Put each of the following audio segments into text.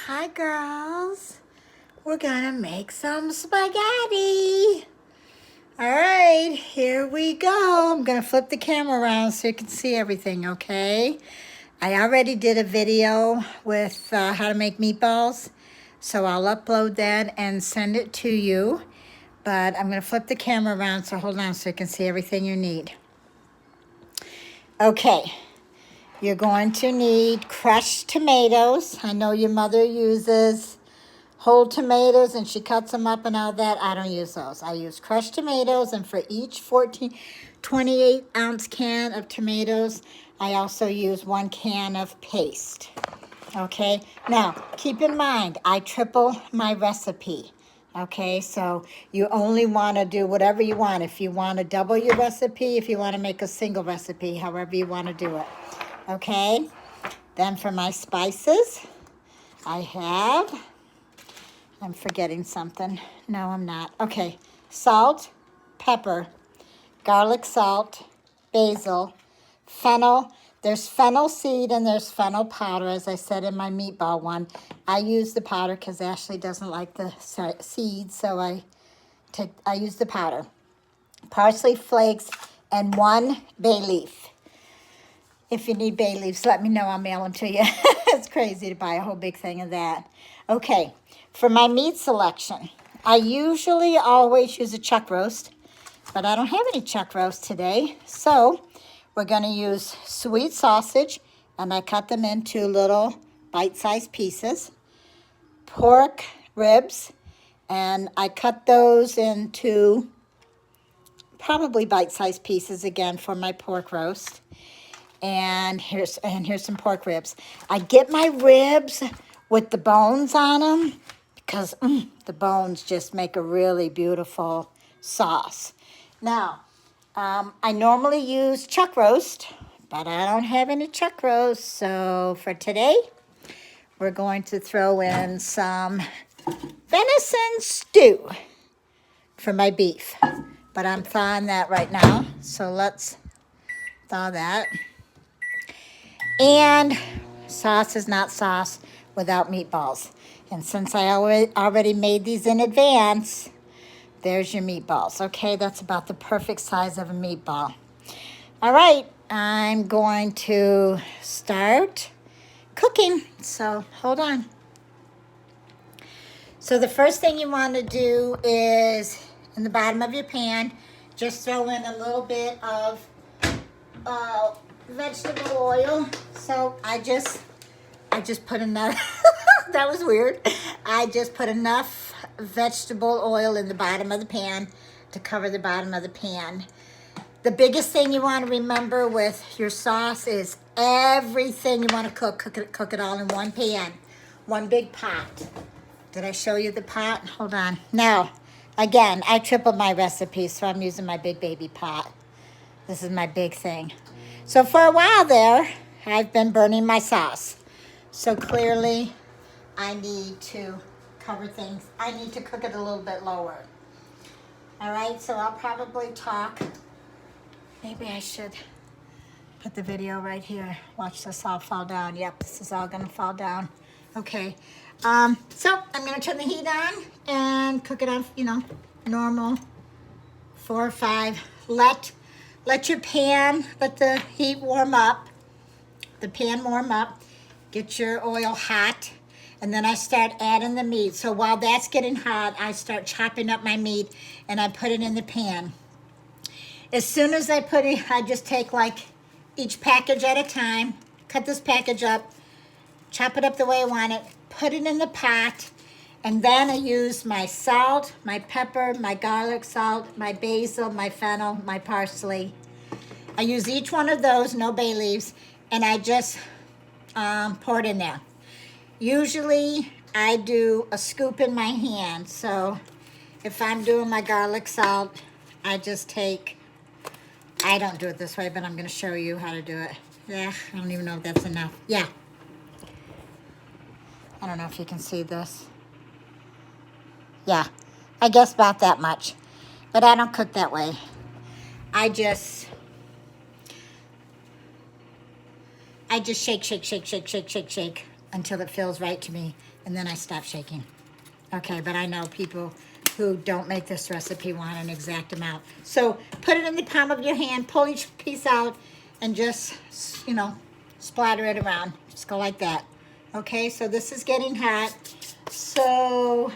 Hi, girls. We're gonna make some spaghetti. All right, here we go. I'm gonna flip the camera around so you can see everything, okay? I already did a video with how to make meatballs, so I'll upload that and send it to you. But I'm gonna flip the camera around, so hold on so you can see everything you need. Okay. You're going to need crushed tomatoes. I know your mother uses whole tomatoes and she cuts them up and all that. I don't use those. I use crushed tomatoes, and for each 28-ounce can of tomatoes, I also use 1 can of paste. Okay, now keep in mind, I triple my recipe. Okay, so you only want to do whatever you want. If you want to double your recipe, if you want to make a single recipe, however you want to do it. Okay, then for my spices, I'm forgetting something. No, I'm not. Okay, salt, pepper, garlic salt, basil, fennel. There's fennel seed and there's fennel powder, as I said in my meatball one. I use the powder because Ashley doesn't like the seeds, so I use the powder. Parsley flakes and 1 bay leaf. If you need bay leaves, let me know. I'll mail them to you. It's crazy to buy a whole big thing of that. Okay, for my meat selection, I usually always use a chuck roast, but I don't have any chuck roast today. So we're going to use sweet sausage, and I cut them into little bite-sized pieces. Pork ribs, and I cut those into probably bite-sized pieces again for my pork roast. And here's some pork ribs. I get my ribs with the bones on them because the bones just make a really beautiful sauce. Now, I normally use chuck roast, but I don't have any chuck roast. So for today, we're going to throw in some venison stew for my beef. But I'm thawing that right now, so let's thaw that. And sauce is not sauce without meatballs. And since I already made these in advance, there's your meatballs. Okay, that's about the perfect size of a meatball. All right, I'm going to start cooking. So hold on. So the first thing you want to do is, in the bottom of your pan, just throw in a little bit of vegetable oil. So I just put enough, that was weird. I just put enough vegetable oil in the bottom of the pan to cover the bottom of the pan. The biggest thing you want to remember with your sauce is everything you want to cook it all in one pan, one big pot. Did I show you the pot? Hold on. Now, again, I tripled my recipe, so I'm using my big baby pot. This is my big thing. So for a while there, I've been burning my sauce. So clearly, I need to cover things. I need to cook it a little bit lower. All right, so I'll probably talk. Maybe I should put the video right here. Watch this all fall down. Yep, this is all gonna fall down. Okay, so I'm gonna turn the heat on and cook it on, normal 4 or 5. Let your pan, let the heat warm up, the pan warm up, get your oil hot, and then I start adding the meat. So while that's getting hot, I start chopping up my meat and I put it in the pan. As soon as I put it, I just take like each package at a time, cut this package up, chop it up the way I want it, put it in the pot, and then I use my salt, my pepper, my garlic salt, my basil, my fennel, my parsley. I use each one of those, no bay leaves, and I just pour it in there. Usually I do a scoop in my hand, so if I'm doing my garlic salt, I don't do it this way, but I'm going to show you how to do it. Yeah, I don't even know if that's enough. Yeah. I don't know if you can see this. Yeah, I guess about that much. But I don't cook that way. I just shake until it feels right to me, and then I stop shaking. Okay, but I know people who don't make this recipe want an exact amount. So put it in the palm of your hand, pull each piece out, and just, you know, splatter it around. Just go like that. Okay, so this is getting hot. So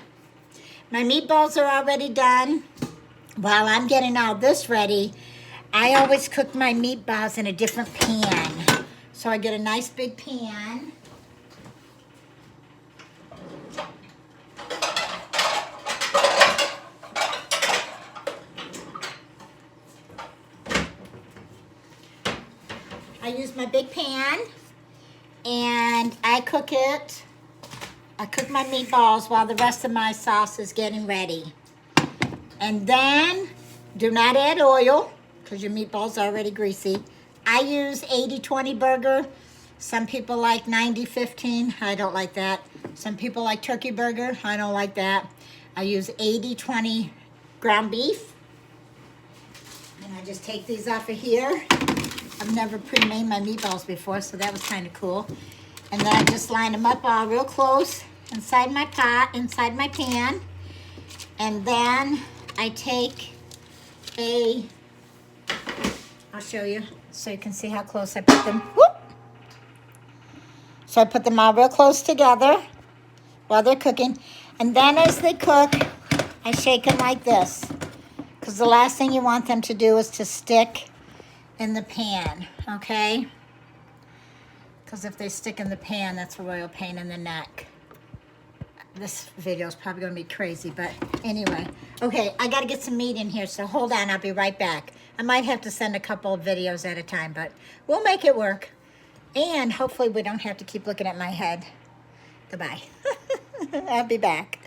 my meatballs are already done. While I'm getting all this ready, I always cook my meatballs in a different pan. So I get a nice big pan. I use my big pan and I cook it. I cook my meatballs while the rest of my sauce is getting ready. And then do not add oil because your meatballs are already greasy. I use 80-20 burger. Some people like 90-15. I don't like that. Some people like turkey burger. I don't like that. I use 80-20 ground beef. And I just take these off of here. I've never pre-made my meatballs before, so that was kind of cool. And then I just line them up all real close inside my pot, inside my pan. And then I take I'll show you so you can see how close I put them. Whoop! So I put them all real close together while they're cooking. And then as they cook, I shake them like this. Because the last thing you want them to do is to stick in the pan, okay? Because if they stick in the pan, that's a royal pain in the neck. This video is probably going to be crazy, but anyway. Okay, I got to get some meat in here, so hold on. I'll be right back. I might have to send a couple of videos at a time, but we'll make it work. And hopefully we don't have to keep looking at my head. Goodbye. I'll be back.